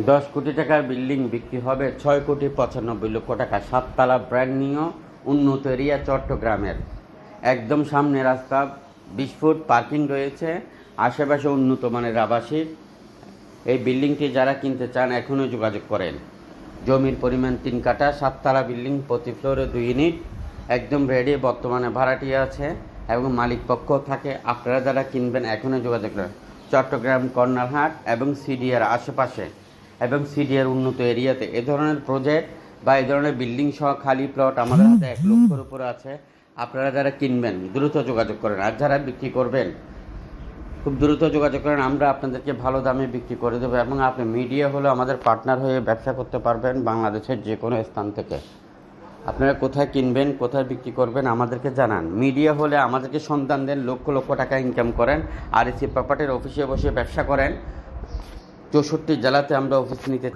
10 কোটি টাকার বিল্ডিং বিক্রি হবে 6,95,00,000 টাকা। 7 তলা ব্র্যান্ড নিউ উন্নত এরিয়া চট্টগ্রামের। একদম সামনে রাস্তা, 20 ফুট পার্কিং রয়েছে, আশেপাশে উন্নত মানের আবাসিক। এই বিল্ডিংটি যারা কিনতে চান এখনও যোগাযোগ করেন। জমির পরিমাণ 3 কাঠা, 7 তলা বিল্ডিং, প্রতি ফ্লোরে 2 ইউনিট, একদম রেডি। বর্তমানে ভাড়াটিয়া আছে এবং মালিক পক্ষ থাকে। আপনারা যারা কিনবেন এখনও যোগাযোগ করেন। চট্টগ্রাম কর্নার হাট এবং সিডিআর আশেপাশে এবং সিডিআর উন্নত এরিয়াতে এ ধরনের প্রজেক্ট বা এই ধরনের বিল্ডিং সহ খালি প্লট আমাদের হাতে 1 লক্ষের উপরে আছে। আপনারা যারা কিনবেন দ্রুত যোগাযোগ করেন, আর যারা বিক্রি করবেন খুব দ্রুত যোগাযোগ করেন। আমরা আপনাদেরকে ভালো দামে বিক্রি করে দেবো এবং আপনি মিডিয়া হলে আমাদের পার্টনার হয়ে ব্যবসা করতে পারবেন বাংলাদেশের যে কোনো স্থান থেকে। আপনারা কোথায় কিনবেন, কোথায় বিক্রি করবেন আমাদেরকে জানান। মিডিয়া হলে আমাদেরকে সন্ধান দেন, লক্ষ লক্ষ টাকা ইনকাম করেন, আর এসি প্রপার্টির অফিসে বসে ব্যবসা করেন। 64 জেলাতে আমরা অফিস নিতে